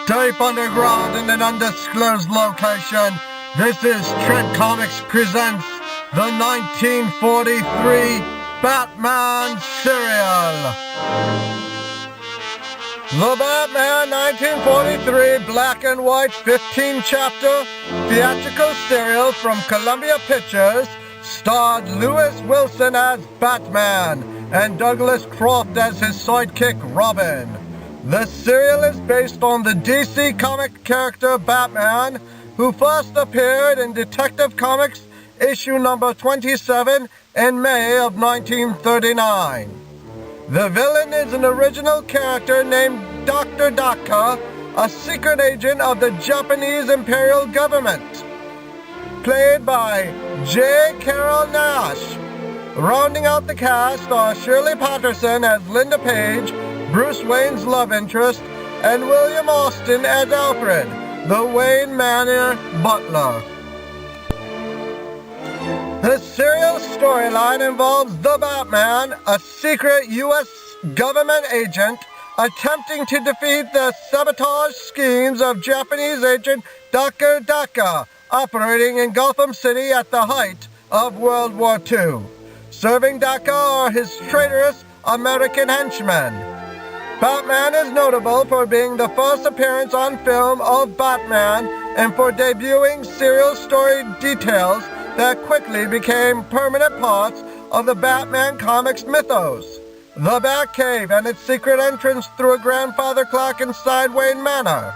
Deep underground in an undisclosed location, this is Trent Comics presents the 1943 Batman serial. The Batman 1943 black and white 15-chapter theatrical serial from Columbia Pictures starred Lewis Wilson as Batman and Douglas Croft as his sidekick Robin. The serial is based on the DC comic character Batman, who first appeared in Detective Comics issue number 27 in May of 1939. The villain is an original character named Dr. Daka, a secret agent of the Japanese Imperial government, played by Carrol Naish. Rounding out the cast are Shirley Patterson as Linda Page, Bruce Wayne's love interest, and William Austin as Alfred, the Wayne Manor butler. The serial storyline involves the Batman, a secret U.S. government agent, attempting to defeat the sabotage schemes of Japanese agent Daka, operating in Gotham City at the height of World War II. Serving Daka are his traitorous American henchmen. Batman is notable for being the first appearance on film of Batman and for debuting serial story details that quickly became permanent parts of the Batman comics mythos. The Batcave and its secret entrance through a grandfather clock inside Wayne Manor.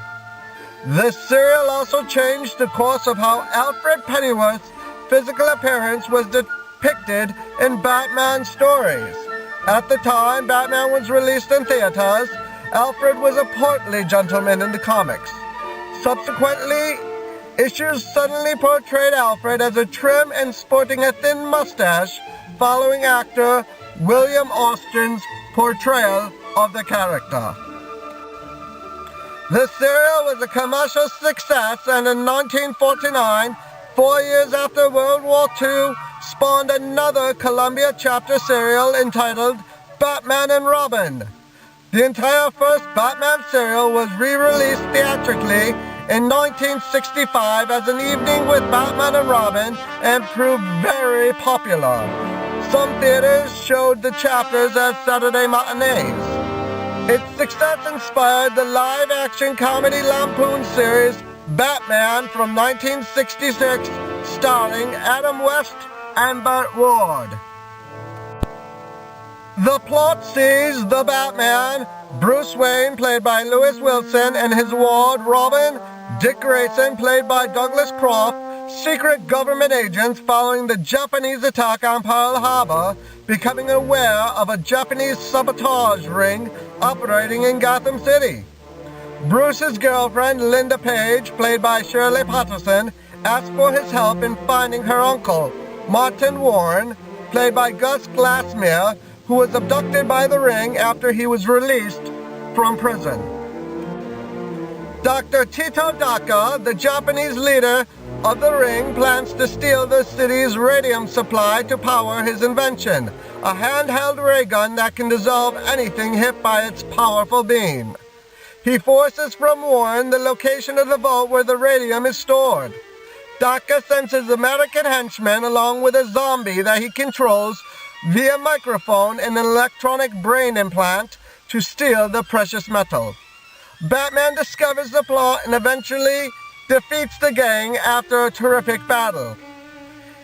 The serial also changed the course of how Alfred Pennyworth's physical appearance was depicted in Batman stories. At the time Batman was released in theaters, Alfred was a portly gentleman in the comics. Subsequently, issues suddenly portrayed Alfred as a trim and sporting a thin mustache, following actor William Austin's portrayal of the character. The serial was a commercial success, and in 1949, 4 years after World War II, spawned another Columbia chapter serial entitled Batman and Robin. The entire first Batman serial was re-released theatrically in 1965 as an evening with Batman and Robin and proved very popular. Some theaters showed the chapters as Saturday matinees. Its success inspired the live-action comedy Lampoon series Batman from 1966, starring Adam West and Burt Ward. The plot sees the Batman, Bruce Wayne, played by Lewis Wilson, and his ward, Robin, Dick Grayson, played by Douglas Croft, secret government agents following the Japanese attack on Pearl Harbor, becoming aware of a Japanese sabotage ring operating in Gotham City. Bruce's girlfriend, Linda Page, played by Shirley Patterson, asks for his help in finding her uncle, Martin Warren, played by Gus Glassmere, who was abducted by the ring after he was released from prison. Dr. Tito Daka, the Japanese leader of the ring, plans to steal the city's radium supply to power his invention, a handheld ray gun that can dissolve anything hit by its powerful beam. He forces from Warren the location of the vault where the radium is stored. Daka sends his American henchmen along with a zombie that he controls via microphone and an electronic brain implant to steal the precious metal. Batman discovers the plot and eventually defeats the gang after a terrific battle.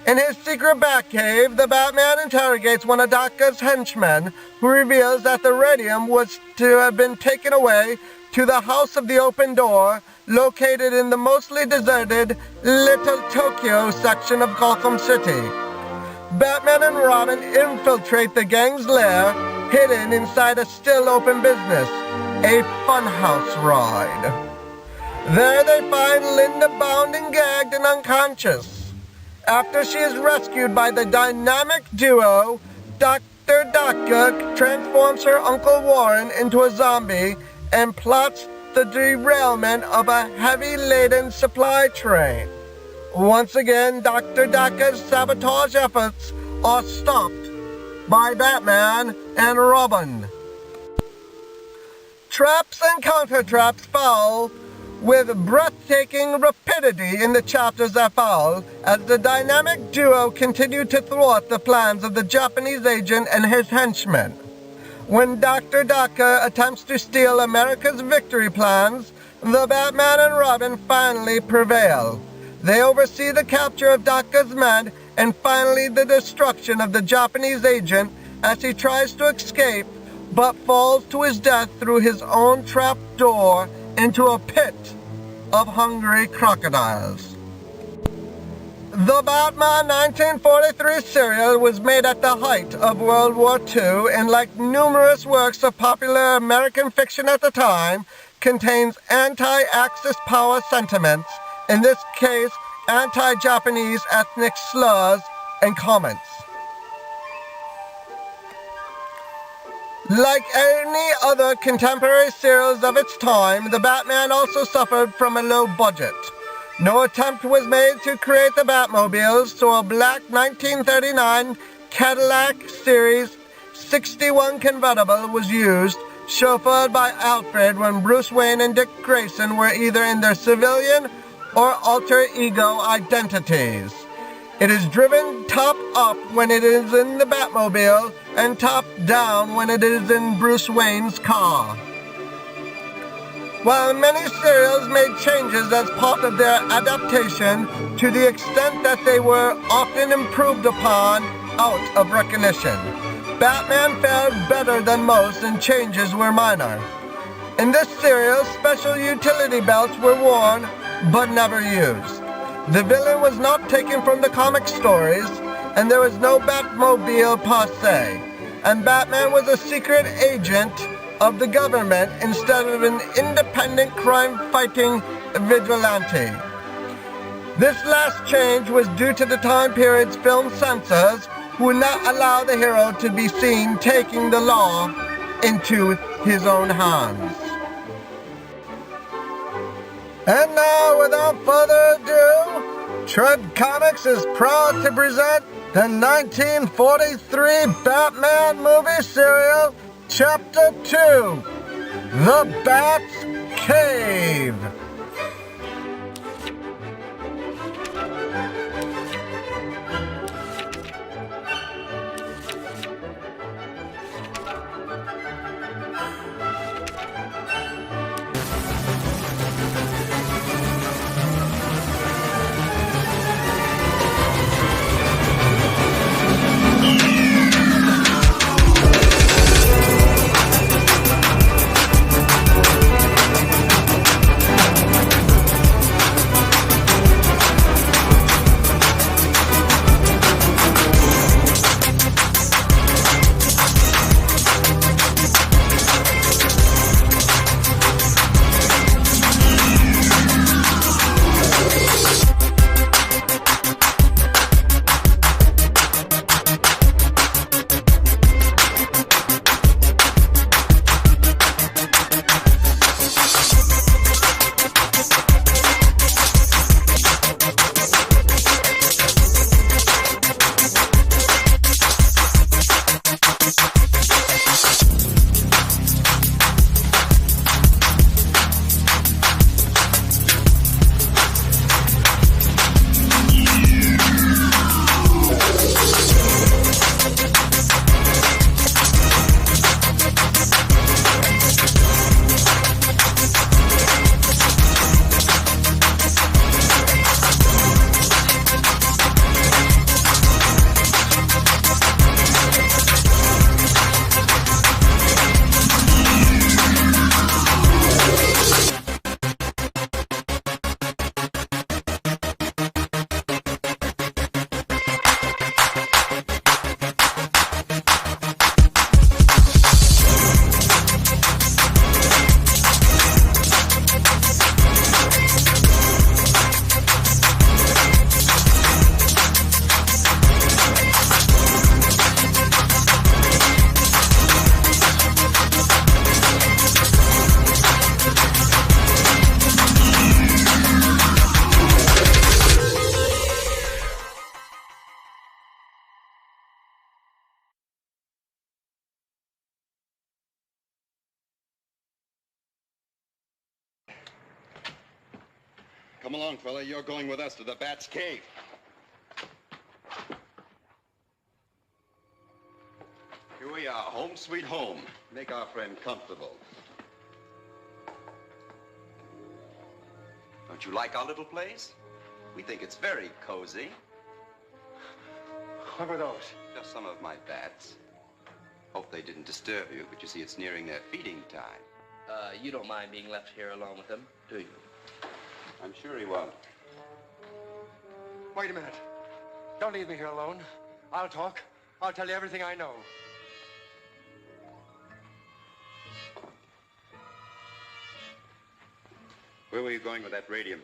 In his secret Batcave, the Batman interrogates one of Daka's henchmen, who reveals that the radium was to have been taken away to the House of the Open Door, located in the mostly deserted Little Tokyo section of Gotham City. Batman and Robin infiltrate the gang's lair, hidden inside a still-open business, a funhouse ride. There they find Linda bound and gagged and unconscious. After she is rescued by the dynamic duo, Dr. Daka transforms her Uncle Warren into a zombie and plots the derailment of a heavy-laden supply train. Once again, Dr. Daka's sabotage efforts are stopped by Batman and Robin. Traps and counter-traps follow with breathtaking rapidity in the chapters that follow, as the dynamic duo continue to thwart the plans of the Japanese agent and his henchmen. When Dr. Daka attempts to steal America's victory plans, the Batman and Robin finally prevail. They oversee the capture of Daka's men and finally the destruction of the Japanese agent as he tries to escape but falls to his death through his own trap door into a pit of hungry crocodiles. The Batman 1943 serial was made at the height of World War II and, like numerous works of popular American fiction at the time, contains anti-Axis power sentiments, in this case anti-Japanese ethnic slurs and comments. Like any other contemporary serials of its time, the Batman also suffered from a low budget. No attempt was made to create the Batmobiles, so a black 1939 Cadillac Series 61 convertible was used, chauffeured by Alfred when Bruce Wayne and Dick Grayson were either in their civilian or alter ego identities. It is driven top up when it is in the Batmobile and top down when it is in Bruce Wayne's car. While many serials made changes as part of their adaptation, to the extent that they were often improved upon out of recognition, Batman fared better than most and changes were minor. In this serial, special utility belts were worn but never used. The villain was not taken from the comic stories, and there was no Batmobile per se, and Batman was a secret agent of the government instead of an independent crime-fighting vigilante. This last change was due to the time period's film censors who would not allow the hero to be seen taking the law into his own hands. And now, without further ado, Tread Comics is proud to present the 1943 Batman movie serial, Chapter 2, The Bat's Cave. Come along, fella. You're going with us to the Bat's cave. Here we are, home sweet home. Make our friend comfortable. Don't you like our little place? We think it's very cozy. What were those? Just some of my bats. Hope they didn't disturb you, but you see it's nearing their feeding time. You don't mind being left here alone with them, do you? I'm sure he won't. Wait a minute. Don't leave me here alone. I'll talk. I'll tell you everything I know. Where were you going with that radium?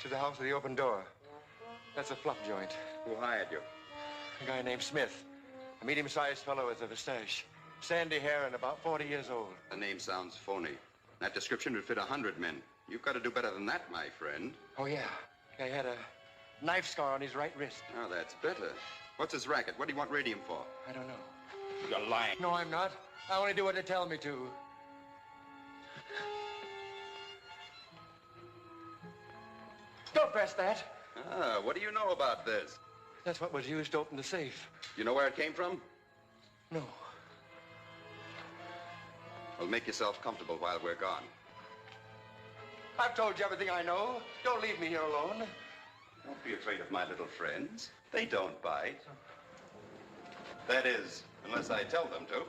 To the house with the open door. That's a flop joint. Who hired you? A guy named Smith. A medium-sized fellow with a mustache. Sandy hair and about 40 years old. The name sounds phony. That description would fit 100 men. You've got to do better than that, my friend. Oh, yeah. He had a knife scar on his right wrist. Oh, that's better. What's his racket? What do you want radium for? I don't know. You're lying. No, I'm not. I only do what they tell me to. Don't press that. Ah, what do you know about this? That's what was used to open the safe. You know where it came from? No. Well, make yourself comfortable while we're gone. I've told you everything I know. Don't leave me here alone. Don't be afraid of my little friends. They don't bite. That is, unless I tell them to.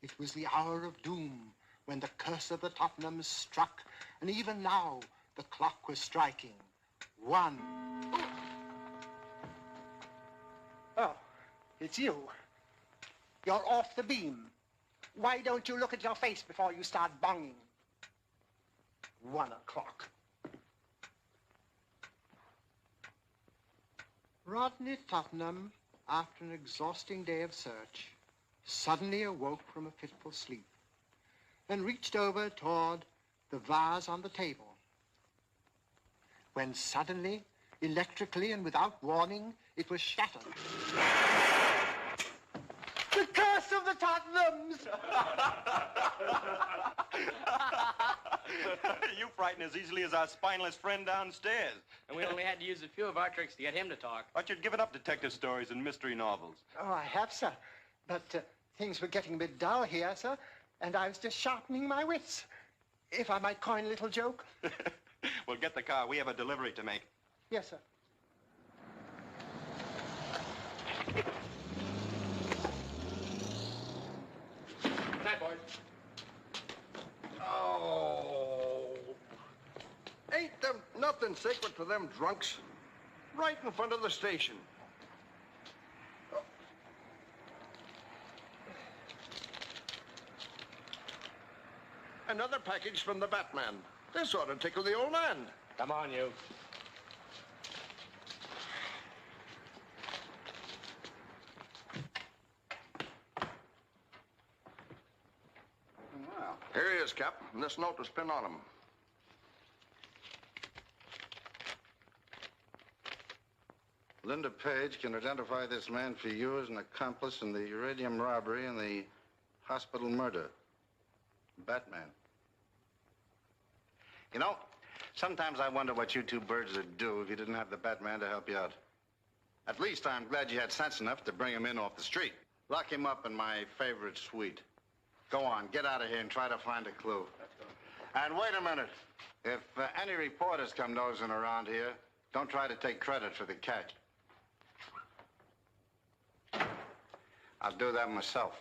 It was the hour of doom when the curse of the Tottenhams struck, and even now the clock was striking. 1. Oh, it's you. You're off the beam. Why don't you look at your face before you start bonging? 1 o'clock. Rodney Tottenham, after an exhausting day of search, suddenly awoke from a fitful sleep and reached over toward the vase on the table, when suddenly, electrically and without warning, it was shattered. The curse of the Tottenhams! You frighten as easily as our spineless friend downstairs. And we only had to use a few of our tricks to get him to talk. Thought you'd given up detective stories and mystery novels. Oh, I have, sir. But things were getting a bit dull here, sir, and I was just sharpening my wits. If I might coin a little joke. Well, get the car. We have a delivery to make. Yes, sir. Night, boys. Oh. Ain't there nothing sacred to them drunks? Right in front of the station. Oh. Another package from the Batman. This ought to tickle the old man. Come on, you. Well, here he is, Cap. And this note was pinned on him. Linda Page can identify this man for you as an accomplice in the uranium robbery and the hospital murder. Batman. You know, sometimes I wonder what you two birds would do if you didn't have the Batman to help you out. At least I'm glad you had sense enough to bring him in off the street. Lock him up in my favorite suite. Go on, get out of here and try to find a clue. And wait a minute. If any reporters come nosing around here, don't try to take credit for the catch. I'll do that myself.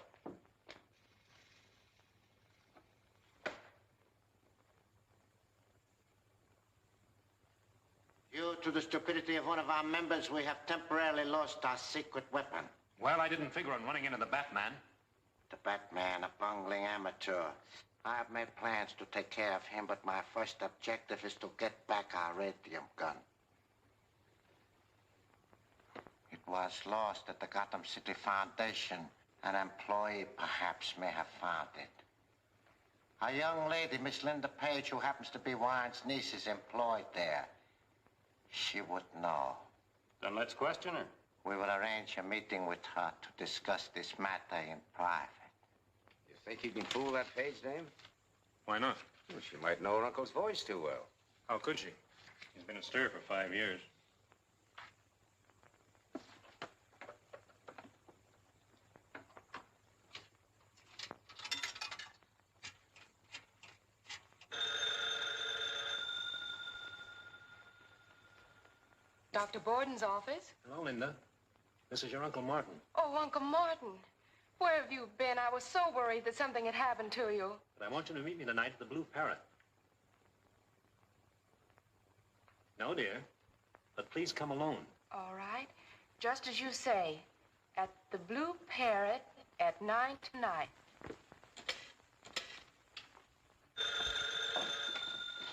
Due to the stupidity of one of our members, we have temporarily lost our secret weapon. Well, I didn't figure on running into the Batman. The Batman, a bungling amateur. I have made plans to take care of him, but my first objective is to get back our radium gun. It was lost at the Gotham City Foundation. An employee perhaps may have found it. A young lady, Miss Linda Page, who happens to be Wine's niece, is employed there. She would know. Then let's question her. We will arrange a meeting with her to discuss this matter in private. You think you can fool that Page dame? Why not? Well, she might know her uncle's voice too well. How could she? He's been in stir for 5 years. Dr. Borden's office? Hello, Linda. This is your Uncle Martin. Oh, Uncle Martin. Where have you been? I was so worried that something had happened to you. But I want you to meet me tonight at the Blue Parrot. No, dear. But please come alone. All right. Just as you say. At the Blue Parrot at 9 tonight.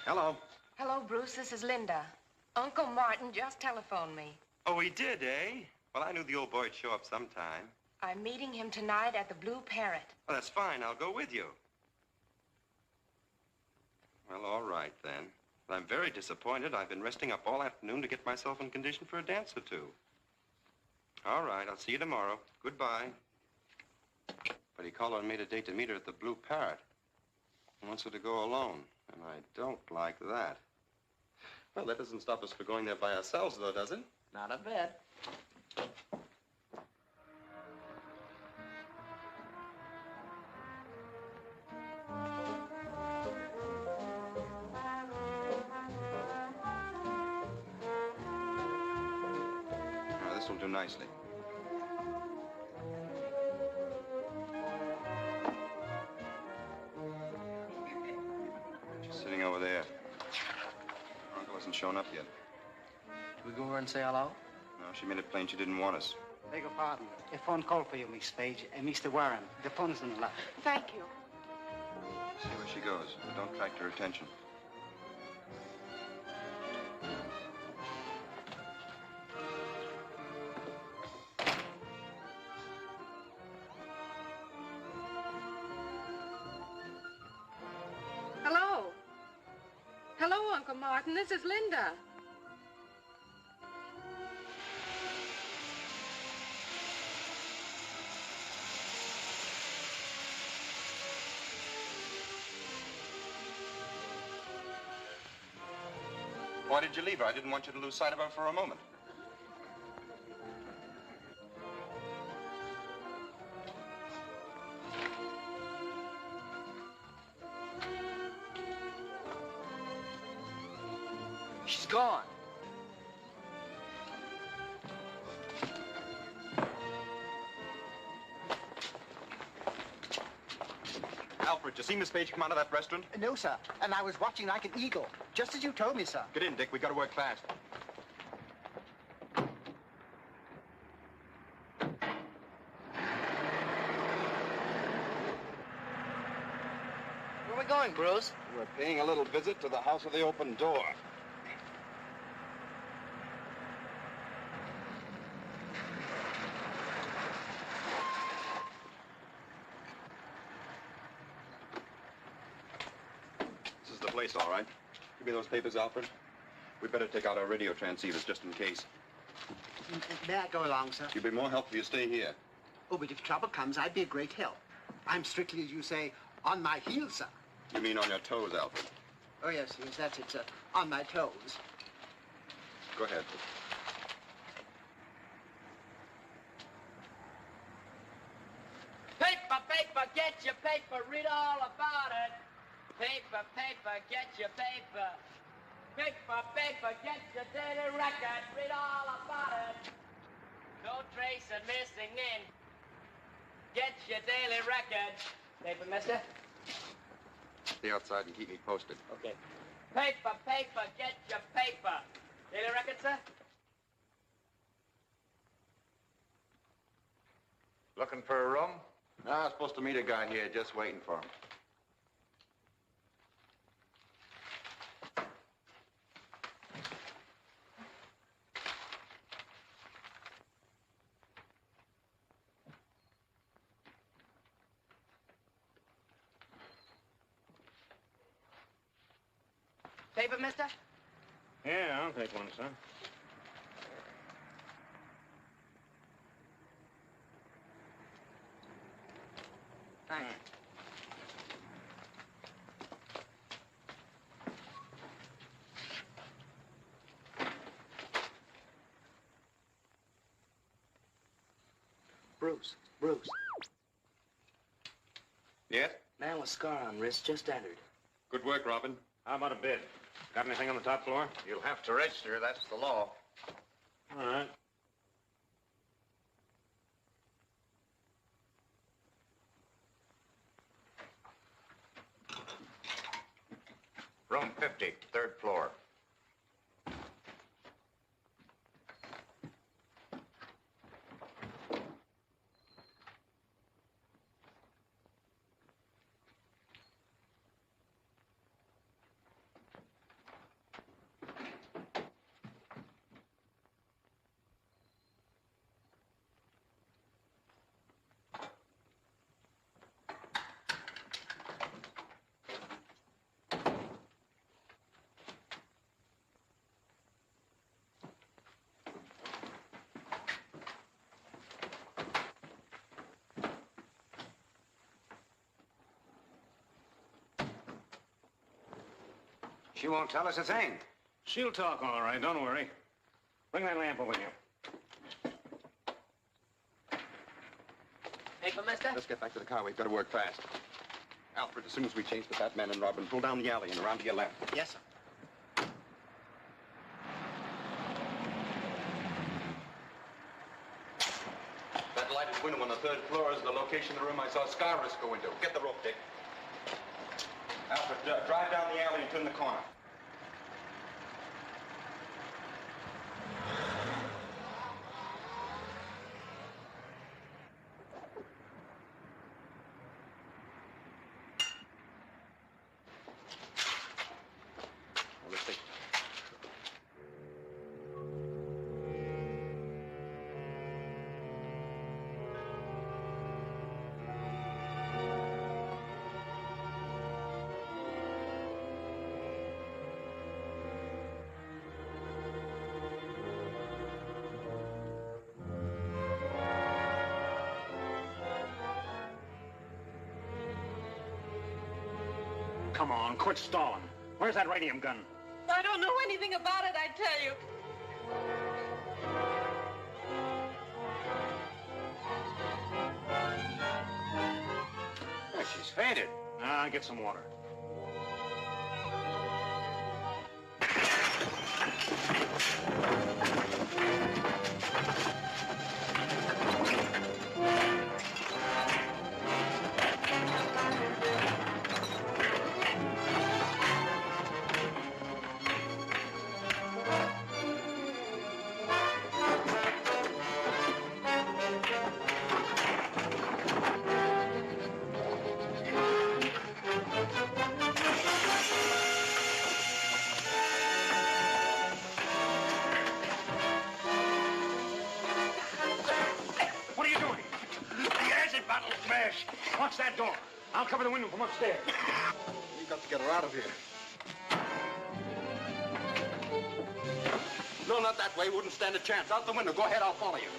Hello. Hello, Bruce. This is Linda. Uncle Martin just telephoned me. Oh, he did, eh? Well, I knew the old boy'd show up sometime. I'm meeting him tonight at the Blue Parrot. Well, that's fine. I'll go with you. Well, all right, then. But I'm very disappointed. I've been resting up all afternoon to get myself in condition for a dance or two. All right, I'll see you tomorrow. Goodbye. But he called on me today to meet her at the Blue Parrot. He wants her to go alone, and I don't like that. Well, that doesn't stop us from going there by ourselves, though, does it? Not a bit. Now, this will do nicely. She's sitting over there. Her uncle hasn't shown up yet. We go over and say hello? No, she made it plain she didn't want us. Beg your pardon. A phone call for you, Miss Page, and Mr. Warren. The phone's on the left. Thank you. See where she goes, but don't attract her attention. Hello. Hello, Uncle Martin. This is Linda. Why did you leave her? I didn't want you to lose sight of her for a moment. She's gone. Alfred, you see Miss Page come out of that restaurant? No, sir. And I was watching like an eagle, just as you told me, sir. Get in, Dick. We gotta work fast. Where are we going, Bruce? We're paying a little visit to the House of the Open Door. This is the place, all right. Give me those papers, Alfred. We better take out our radio transceivers just in case. May I go along, sir? You'll be more help if you stay here. Oh, but if trouble comes, I'd be a great help. I'm strictly, as you say, on my heels, sir. You mean on your toes, Alfred? Oh, yes, that's it, sir. On my toes. Go ahead. Paper, paper, get your paper, read all about it. Paper, paper, get your paper. Paper, paper, get your daily record, read all about it. No trace of missing in. Get your daily record. Paper, mister? Stay outside and keep me posted. Okay. Paper, paper, get your paper. Daily record, sir? Looking for a room? No, I was supposed to meet a guy here, just waiting for him. Paper, mister? Yeah, I'll take one, son. Bruce. Yes? Man with scar on wrist just entered. Good work, Robin. How about a bid? Got anything on the top floor? You'll have to register. That's the law. All right. Room 50, third floor. She won't tell us a thing. She'll talk all right, don't worry. Bring that lamp over here. Paper, mister? Let's get back to the car. We've got to work fast. Alfred, as soon as we change the Batman and Robin, pull down the alley and around to your left. Yes, sir. That lighted window on the third floor is the location of the room I saw Scarus go into. Get the rope, Dick. Alfred, drive down the alley and turn the corner. Well, let's take it. Come on, quit stalling. Where's that radium gun? I don't know anything about it, I tell you. Oh, she's fainted. Get some water. Watch that door. I'll cover the window from upstairs. We've got to get her out of here. No, not that way. Wouldn't stand a chance. Out the window. Go ahead. I'll follow you.